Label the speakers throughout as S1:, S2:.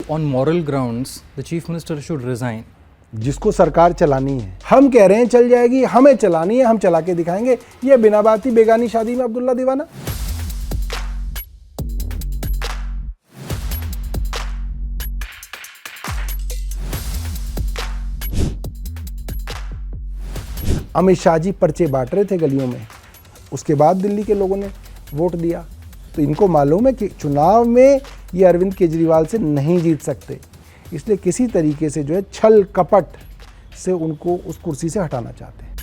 S1: on moral grounds, the chief minister should resign.
S2: जिसको सरकार चलानी है, हम कह रहे हैं चल जाएगी, हमें चलानी है, हम चला के दिखाएंगे। ये बिना बात ही बेगानी शादी में अब्दुल्ला दीवाना। अमित शाह जी पर्चे बांट रहे थे गलियों में, उसके बाद दिल्ली के लोगों ने वोट दिया। तो इनको मालूम है कि चुनाव में ये अरविंद केजरीवाल से नहीं जीत सकते, इसलिए किसी तरीके से जो है छल कपट से उनको उस कुर्सी से हटाना चाहते हैं।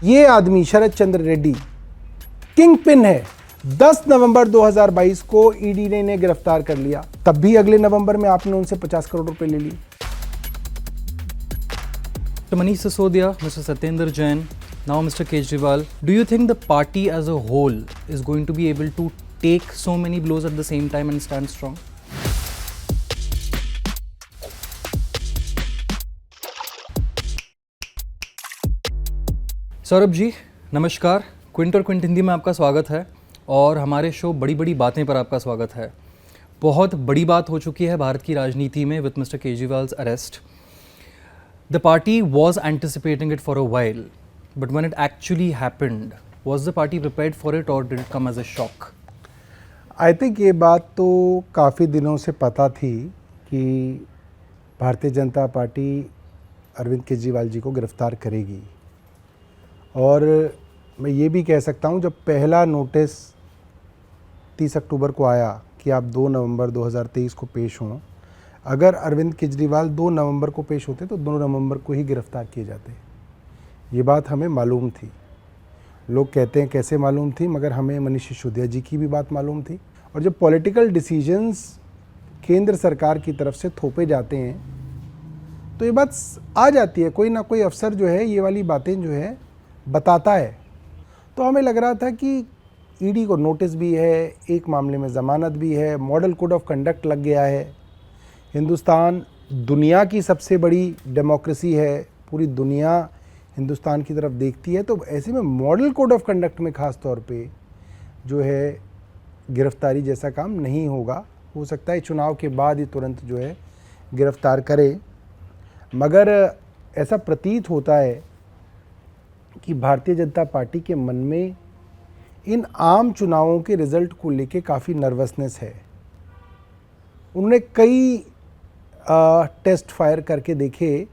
S2: ये आदमी शरद चंद्र रेड्डी किंग पिन है। 10 नवंबर 2022 को ईडी ने इन्हें गिरफ्तार कर लिया, तब भी अगले नवंबर में आपने उनसे 50 करोड़ रुपए ले लिए।
S1: Mr. Manish Sisodia, Mr. Satyendra Jain, now Mr. Kejriwal, do you think the party as a whole is going to be able to take so many blows at the same time and stand strong? Saurabh ji नमस्कार, Quint और Quint Hindi में आपका स्वागत है और हमारे show बड़ी बड़ी बातें पर आपका स्वागत है। बहुत बड़ी बात हो चुकी है भारत की राजनीति में with mister Kejriwal's arrest. The party was anticipating it for a while, but when it actually happened, was the party prepared for it or did it come as a shock?
S2: I think ये बात तो काफ़ी दिनों से पता थी कि Bharatiya Janata party Arvind Kejriwal ji को गिरफ्तार करेगी। और मैं ये भी कह सकता हूँ, जब पहला नोटिस 30 अक्टूबर को आया कि आप 2 नवंबर 2023 को पेश हों, अगर अरविंद केजरीवाल 2 नवंबर को पेश होते तो 2 नवंबर को ही गिरफ्तार किए जाते। ये बात हमें मालूम थी। लोग कहते हैं कैसे मालूम थी, मगर हमें मनीष सिसोदिया जी की भी बात मालूम थी। और जब पॉलिटिकल डिसीजंस केंद्र सरकार की तरफ से थोपे जाते हैं तो ये बात आ जाती है, कोई ना कोई अफसर जो है ये वाली बातें जो है बताता है। तो हमें लग रहा था कि ईडी को नोटिस भी है, एक मामले में ज़मानत भी है, मॉडल कोड ऑफ कंडक्ट लग गया है। हिंदुस्तान दुनिया की सबसे बड़ी डेमोक्रेसी है, पूरी दुनिया हिंदुस्तान की तरफ देखती है। तो ऐसे में मॉडल कोड ऑफ कंडक्ट में ख़ास तौर पे जो है गिरफ्तारी जैसा काम नहीं होगा। हो सकता है चुनाव के बाद ही तुरंत जो है गिरफ्तार करे, मगर ऐसा प्रतीत होता है कि भारतीय जनता पार्टी के मन में इन आम चुनावों के रिज़ल्ट को लेके काफ़ी नर्वसनेस है। उन्होंने कई टेस्ट फायर करके देखे,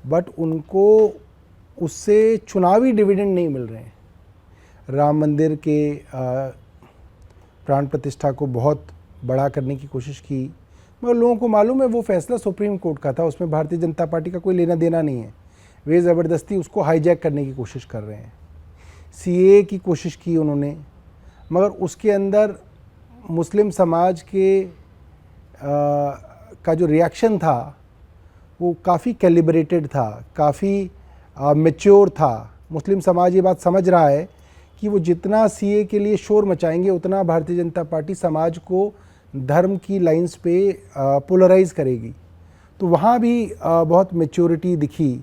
S2: बट उनको उससे चुनावी डिविडेंड नहीं मिल रहे हैं। राम मंदिर के प्राण प्रतिष्ठा को बहुत बड़ा करने की कोशिश की, मगर लोगों को मालूम है वो फैसला सुप्रीम कोर्ट का था, उसमें भारतीय जनता पार्टी का कोई लेना देना नहीं है। वे ज़बरदस्ती उसको हाईजैक करने की कोशिश कर रहे हैं। सीएए की कोशिश की उन्होंने, मगर उसके अंदर मुस्लिम समाज के का जो रिएक्शन था वो काफ़ी कैलिब्रेटेड था, काफ़ी मैच्योर था। मुस्लिम समाज ये बात समझ रहा है कि वो जितना सीए के लिए शोर मचाएंगे उतना भारतीय जनता पार्टी समाज को धर्म की लाइंस पे पोलराइज करेगी। तो वहाँ भी बहुत मैच्योरिटी दिखी।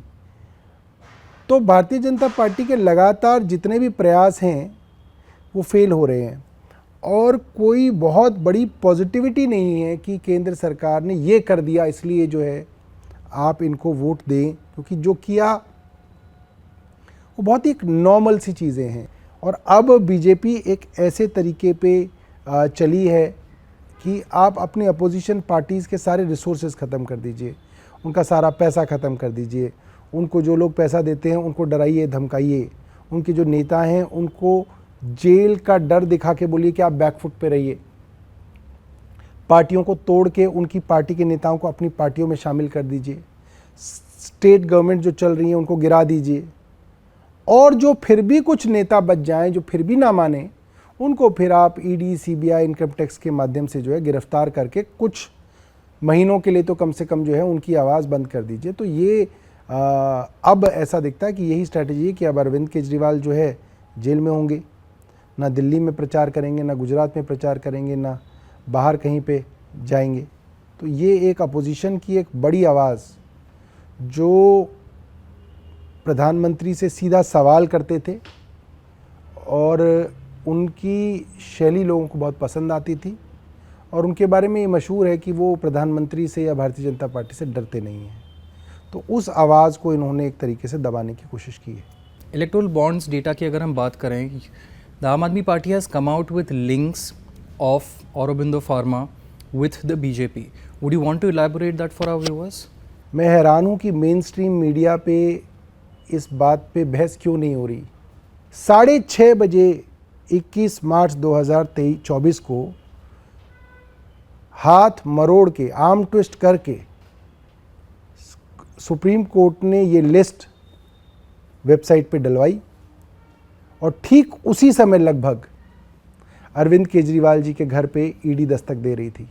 S2: तो भारतीय जनता पार्टी के लगातार जितने भी प्रयास हैं वो फेल हो रहे हैं और कोई बहुत बड़ी पॉजिटिविटी नहीं है कि केंद्र सरकार ने ये कर दिया इसलिए जो है आप इनको वोट दें, क्योंकि जो किया वो बहुत ही एक नॉर्मल सी चीज़ें हैं। और अब बीजेपी एक ऐसे तरीके पे चली है कि आप अपने अपोजिशन पार्टीज़ के सारे रिसोर्सेज ख़त्म कर दीजिए, उनका सारा पैसा ख़त्म कर दीजिए, उनको जो लोग पैसा देते हैं उनको डराइए धमकाइए, उनके जो नेता हैं उनको जेल का डर दिखा के बोलिए कि आप बैकफुट पे रहिए। पार्टियों को तोड़ के उनकी पार्टी के नेताओं को अपनी पार्टियों में शामिल कर दीजिए। स्टेट गवर्नमेंट जो चल रही है उनको गिरा दीजिए, और जो फिर भी कुछ नेता बच जाएं, जो फिर भी ना माने, उनको फिर आप ईडी, सीबीआई, इनकम टैक्स के माध्यम से जो है गिरफ्तार करके कुछ महीनों के लिए तो कम से कम जो है उनकी आवाज़ बंद कर दीजिए। तो ये अब ऐसा दिखता है कि यही स्ट्रैटेजी है कि अब अरविंद केजरीवाल जो है जेल में होंगे, ना दिल्ली में प्रचार करेंगे, ना गुजरात में प्रचार करेंगे, ना बाहर कहीं पे जाएंगे। तो ये एक अपोजिशन की एक बड़ी आवाज़, जो प्रधानमंत्री से सीधा सवाल करते थे और उनकी शैली लोगों को बहुत पसंद आती थी और उनके बारे में ये मशहूर है कि वो प्रधानमंत्री से या भारतीय जनता पार्टी से डरते नहीं हैं। तो उस आवाज़ को इन्होंने एक तरीके से दबाने की कोशिश की है।
S1: इलेक्टोरल बॉन्ड्स डेटा की अगर हम बात करें, the Aam Aadmi Party has come out with links of Aurobindo Pharma with the BJP. Would you want to elaborate that for our viewers?
S2: मैं हैरान हूँ कि मेन स्ट्रीम मीडिया पे इस बात पे बहस क्यों नहीं हो रही। 6:30 बजे 21 मार्च 2024 को हाथ मरोड़ के आर्म ट्विस्ट करके सुप्रीम कोर्ट ने ये लिस्ट वेबसाइट पे डलवाई और ठीक उसी समय लगभग अरविंद केजरीवाल जी के घर पे ईडी दस्तक दे रही थी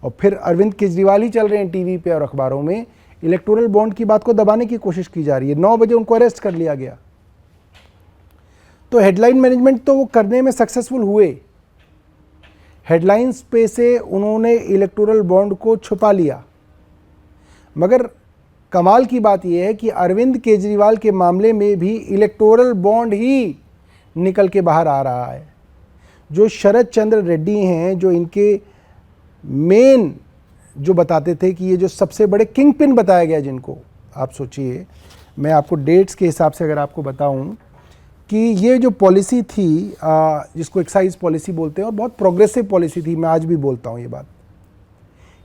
S2: और फिर अरविंद केजरीवाल ही चल रहे हैं टीवी पे और अखबारों में। इलेक्टोरल बॉन्ड की बात को दबाने की कोशिश की जा रही है। 9 बजे उनको अरेस्ट कर लिया गया। तो हेडलाइन मैनेजमेंट तो वो करने में सक्सेसफुल हुए। हेडलाइंस पे से उन्होंने इलेक्टोरल बॉन्ड को छुपा लिया। मगर कमाल की बात यह है कि अरविंद केजरीवाल के मामले में भी इलेक्टोरल बॉन्ड ही निकल के बाहर आ रहा है। जो शरद चंद्र रेड्डी हैं, जो इनके मेन जो बताते थे कि ये जो सबसे बड़े किंग पिन बताया गया, जिनको आप सोचिए, मैं आपको डेट्स के हिसाब से अगर आपको बताऊं कि ये जो पॉलिसी थी जिसको एक्साइज पॉलिसी बोलते हैं और बहुत प्रोग्रेसिव पॉलिसी थी, मैं आज भी बोलता हूं ये बात।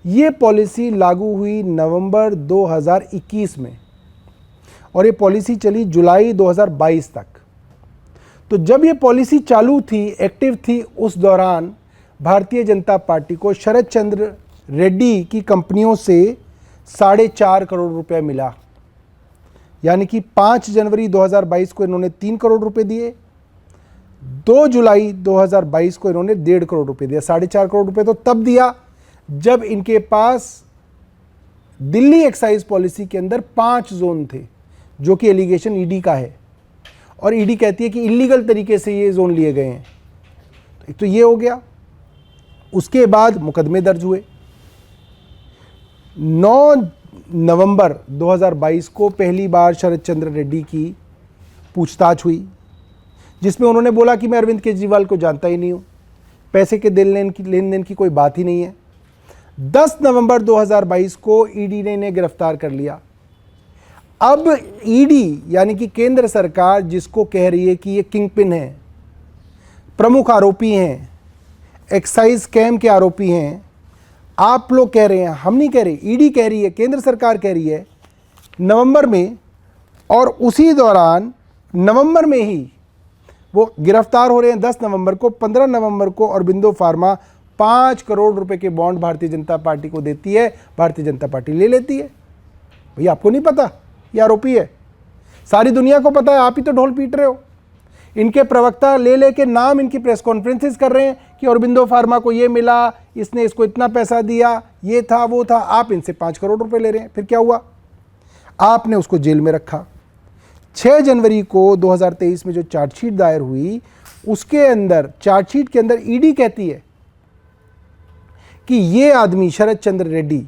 S2: ये पॉलिसी लागू हुई नवंबर 2021 में और ये पॉलिसी चली जुलाई 2022 तक। तो जब ये पॉलिसी चालू थी, एक्टिव थी, उस दौरान भारतीय जनता पार्टी को शरद चंद्र रेड्डी की कंपनियों से 4.5 करोड़ रुपए मिला। यानी कि 5 जनवरी 2022 को इन्होंने 3 करोड़ रुपए दिए, 2 जुलाई 2022 को इन्होंने 1.5 करोड़ रुपए दिया। 4.5 करोड़ रुपए तो तब दिया जब इनके पास दिल्ली एक्साइज पॉलिसी के अंदर 5 जोन थे, जो कि एलिगेशन ईडी का है और ईडी कहती है कि इलीगल तरीके से ये जोन लिए गए हैं। एक तो ये हो गया। उसके बाद मुकदमे दर्ज हुए। 9 नवंबर 2022 को पहली बार शरद चंद्र रेड्डी की पूछताछ हुई, जिसमें उन्होंने बोला कि मैं अरविंद केजरीवाल को जानता ही नहीं हूँ, पैसे के लेन देन की कोई बात ही नहीं है। 10 नवंबर 2022 को ईडी ने इन्हें गिरफ्तार कर लिया। अब ईडी यानी कि केंद्र सरकार, जिसको कह रही है कि ये किंगपिन है, प्रमुख आरोपी हैं, एक्साइज स्कैम के आरोपी हैं, आप लोग कह रहे हैं, हम नहीं कह रहे, ईडी कह रही है, केंद्र सरकार कह रही है नवंबर में, और उसी दौरान नवंबर में ही वो गिरफ्तार हो रहे हैं। 10 नवंबर को, 15 नवंबर को औरोबिंदो फार्मा 5 करोड़ रुपए के बॉन्ड भारतीय जनता पार्टी को देती है। भारतीय जनता पार्टी ले लेती है। भैया आपको नहीं पता ये आरोपी है? सारी दुनिया को पता है, आप ही तो ढोल पीट रहे हो। इनके प्रवक्ता ले लेके नाम इनकी प्रेस कॉन्फ्रेंसेस कर रहे हैं कि औरोबिंदो फार्मा को ये मिला, इसने इसको इतना पैसा दिया, ये था वो था। आप इनसे 5 करोड़ रुपए ले रहे हैं। फिर क्या हुआ? आपने उसको जेल में रखा। 6 जनवरी को 2023 में जो चार्जशीट दायर हुई, उसके अंदर, चार्जशीट के अंदर ईडी कहती है कि ये आदमी शरद चंद्र रेड्डी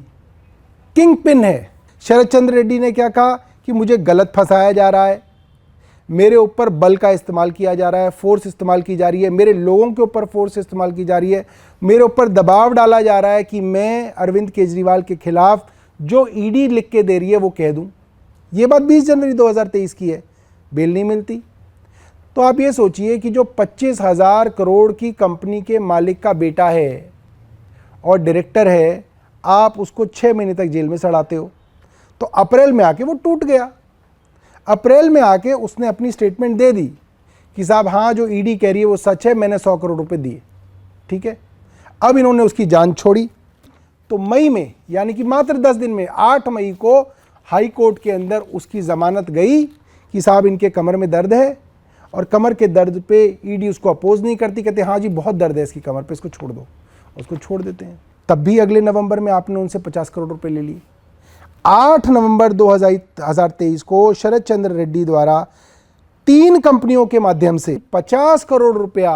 S2: किंग पिन है। शरद चंद्र रेड्डी ने क्या कहा कि मुझे गलत फंसाया जा रहा है, मेरे ऊपर बल का इस्तेमाल किया जा रहा है, फोर्स इस्तेमाल की जा रही है, मेरे लोगों के ऊपर फोर्स इस्तेमाल की जा रही है, मेरे ऊपर दबाव डाला जा रहा है कि मैं अरविंद केजरीवाल के खिलाफ जो ईडी लिख के दे रही है वो कह दूं। ये बात 20 जनवरी 2023 की है। बेल नहीं मिलती। तो आप ये सोचिए कि जो 25,000 करोड़ की कंपनी के मालिक का बेटा है और डायरेक्टर है, आप उसको 6 महीने तक जेल में सड़ाते हो। तो अप्रैल में आके वो टूट गया। अप्रैल में आके उसने अपनी स्टेटमेंट दे दी कि साहब हाँ, जो ईडी कह रही है वो सच है, मैंने 100 करोड़ रुपए दिए। ठीक है, अब इन्होंने उसकी जान छोड़ी। तो मई में, यानी कि मात्र 10 दिन में, 8 मई को हाई कोर्ट के अंदर उसकी जमानत गई कि साहब इनके कमर में दर्द है, और कमर के दर्द पे ईडी उसको अपोज नहीं करती, कहते हाँ जी बहुत दर्द है इसकी कमर पे, इसको छोड़ दो। उसको छोड़ देते हैं। तब भी अगले नवंबर में आपने उनसे 50 करोड़ रुपए ले लिए। 8 नवंबर 2023 को शरद चंद्र रेड्डी द्वारा 3 कंपनियों के माध्यम से 50 करोड़ रुपया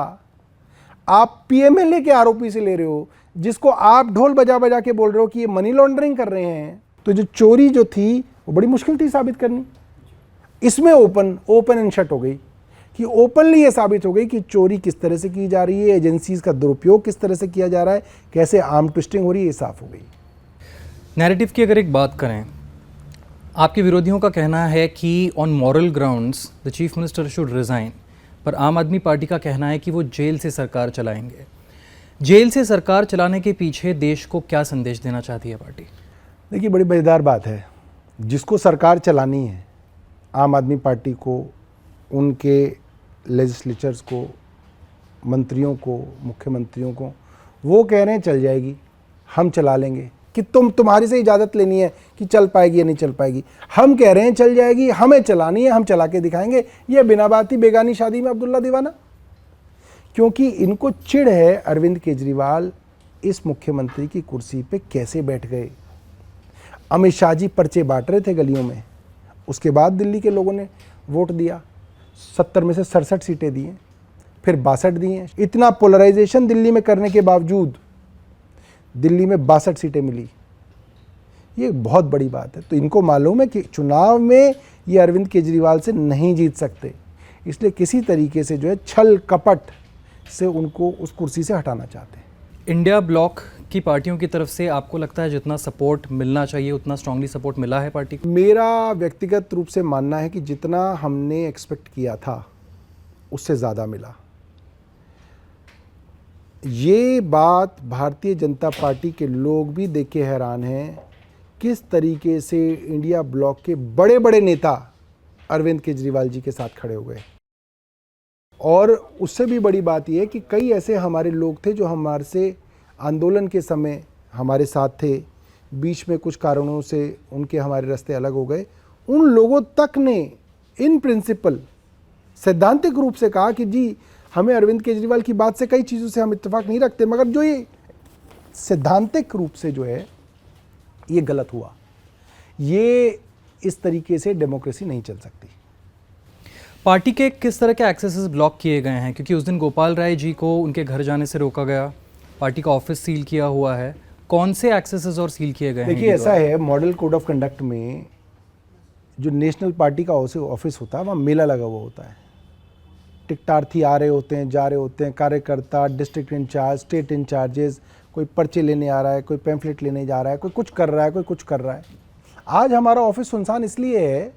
S2: आप पीएमएलए के आरोपी से ले रहे हो, जिसको आप ढोल बजा बजा के बोल रहे हो कि ये मनी लॉन्ड्रिंग कर रहे हैं। तो जो चोरी जो थी वो बड़ी मुश्किल थी साबित करनी। इसमें ओपन एंड शट हो गई कि ओपनली ये साबित हो गई कि चोरी किस तरह से की जा रही है, एजेंसीज का दुरुपयोग किस तरह से किया जा रहा है, कैसे आर्म ट्विस्टिंग हो रही है, ये साफ हो गई।
S1: नैरेटिव की अगर एक बात करें, आपके विरोधियों का कहना है कि on moral grounds the chief minister should resign, पर आम आदमी पार्टी का कहना है कि वो जेल से सरकार चलाएंगे। जेल से सरकार चलाने के पीछे देश को क्या संदेश देना चाहती है पार्टी?
S2: देखिए, बड़ी मज़ेदार बात है, जिसको सरकार चलानी है, आम आदमी पार्टी को, उनके लेजिस्लेचर्स को, मंत्रियों को, मुख्यमंत्रियों को, वो कह रहे हैं चल जाएगी, हम चला लेंगे, कि तुम्हारी से इजाज़त लेनी है कि चल पाएगी या नहीं चल पाएगी। हम कह रहे हैं चल जाएगी, हमें चलानी है, हम चला के दिखाएंगे। ये बिना बात ही बेगानी शादी में अब्दुल्ला दीवाना। क्योंकि इनको चिढ़ है अरविंद केजरीवाल इस मुख्यमंत्री की कुर्सी पे कैसे बैठ गए। अमित शाह जी पर्चे बांट रहे थे गलियों में, उसके बाद दिल्ली के लोगों ने वोट दिया, 70 में से 67 सीटें दी हैं, फिर 62 दी हैं। इतना पोलराइजेशन दिल्ली में करने के बावजूद दिल्ली में 62 सीटें मिली, ये बहुत बड़ी बात है। तो इनको मालूम है कि चुनाव में ये अरविंद केजरीवाल से नहीं जीत सकते, इसलिए किसी तरीके से जो है छल कपट से उनको उस कुर्सी से हटाना चाहते हैं।
S1: इंडिया ब्लॉक की पार्टियों की तरफ से आपको लगता है जितना सपोर्ट मिलना चाहिए उतना स्ट्रांगली सपोर्ट मिला है पार्टी को?
S2: मेरा व्यक्तिगत रूप से मानना है कि जितना हमने एक्सपेक्ट किया था उससे ज़्यादा मिला। ये बात भारतीय जनता पार्टी के लोग भी देख के हैरान हैं, किस तरीके से इंडिया ब्लॉक के बड़े बड़े नेता अरविंद केजरीवाल जी के साथ खड़े हो गए। और उससे भी बड़ी बात यह है कि कई ऐसे हमारे लोग थे जो हमारे से आंदोलन के समय हमारे साथ थे, बीच में कुछ कारणों से उनके हमारे रास्ते अलग हो गए। उन लोगों तक ने इन प्रिंसिपल सैद्धांतिक रूप से कहा कि जी हमें अरविंद केजरीवाल की बात से कई चीज़ों से हम इत्तेफाक नहीं रखते, मगर जो ये सैद्धांतिक रूप से जो है ये गलत हुआ। ये इस तरीके से डेमोक्रेसी नहीं चल सकती।
S1: पार्टी के किस तरह के एक्सेसेस ब्लॉक किए गए हैं? क्योंकि उस दिन गोपाल राय जी को उनके घर जाने से रोका गया, पार्टी का ऑफिस सील किया हुआ है। कौन से एक्सेसेस और सील किए गए हैं?
S2: देखिए, ऐसा है, मॉडल कोड ऑफ कंडक्ट में जो नेशनल पार्टी का ऑफिस होता है वहाँ मेला लगा हुआ होता है। टिकटार्थी आ रहे होते हैं, जा रहे होते हैं, कार्यकर्ता, डिस्ट्रिक्ट इंचार्ज, स्टेट इंचार्जेस, कोई पर्चे लेने आ रहा है, कोई पैम्फलेट लेने जा रहा है, कोई कुछ कर रहा है, कोई कुछ कर रहा है। आज हमारा ऑफिस सुनसान इसलिए है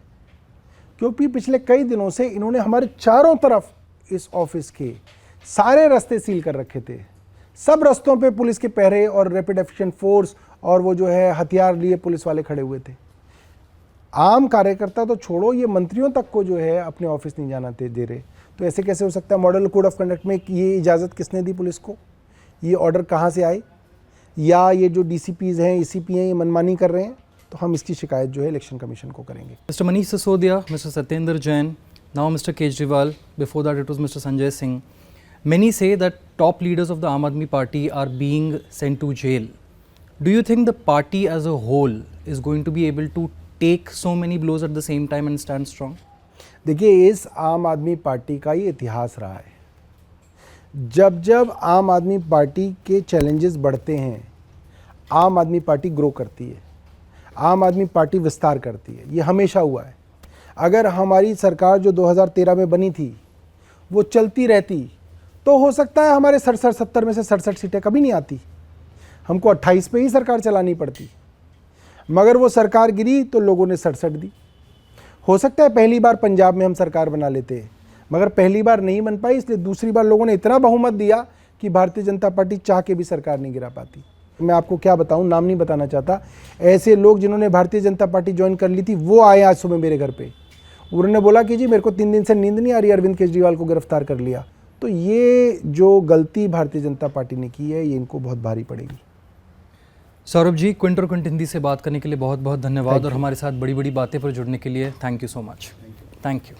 S2: क्योंकि पिछले कई दिनों से इन्होंने हमारे चारों तरफ इस ऑफिस के सारे रास्ते सील कर रखे थे। सब रास्तों पे पुलिस के पहरे और रैपिड एक्शन फोर्स और वो जो है हथियार लिए पुलिस वाले खड़े हुए थे। आम कार्यकर्ता तो छोड़ो, ये मंत्रियों तक को जो है अपने ऑफिस नहीं जाना दे रहे। तो ऐसे कैसे हो सकता है? मॉडल कोड ऑफ कंडक्ट में ये इजाज़त किसने दी पुलिस को? ये ऑर्डर कहाँ से आए? या ये जो डीसीपीज़ हैं, ईसीपी हैं, ये मनमानी कर रहे हैं? तो हम इसकी शिकायत जो है इलेक्शन कमीशन को करेंगे।
S1: Mister Manish Sisodia, mister Satyendra Jain, now mister Kejriwal, before that it was mister Sanjay Singh. Many say that top leaders of the Aam Aadmi Party are being sent to jail. Do you think the party as a whole is going to be able to take so many blows at the same time and stand strong?
S2: देखिए, इस आम Aadmi party का ये इतिहास रहा है। जब जब आम आदमी पार्टी के चैलेंजेस बढ़ते हैं, आम आदमी पार्टी ग्रो करती है, आम आदमी पार्टी विस्तार करती है। ये हमेशा हुआ है। अगर हमारी सरकार जो 2013 में बनी थी वो चलती रहती तो हो सकता है हमारे 70 में से 67 सीटें कभी नहीं आती, हमको 28 पे ही सरकार चलानी पड़ती। मगर वो सरकार गिरी तो लोगों ने 67 दी। हो सकता है पहली बार पंजाब में हम सरकार बना लेते, मगर पहली बार नहीं बन पाई, इसलिए दूसरी बार लोगों ने इतना बहुमत दिया कि भारतीय जनता पार्टी चाह के भी सरकार नहीं गिरा पाती। मैं आपको क्या बताऊं, नाम नहीं बताना चाहता, ऐसे लोग जिन्होंने भारतीय जनता पार्टी ज्वाइन कर ली थी वो आए आज सुबह मेरे घर पे। उन्होंने बोला कि जी मेरे को 3 दिन से नींद नहीं आ रही, अरविंद केजरीवाल को गिरफ्तार कर लिया। तो ये जो गलती भारतीय जनता पार्टी ने की है ये इनको बहुत भारी पड़ेगी।
S1: सौरभ जी, क्विंट और क्विंट हिंदी से बात करने के लिए बहुत बहुत धन्यवाद और हमारे साथ बड़ी बड़ी बातें पर जुड़ने के लिए thank you so much. Thank you.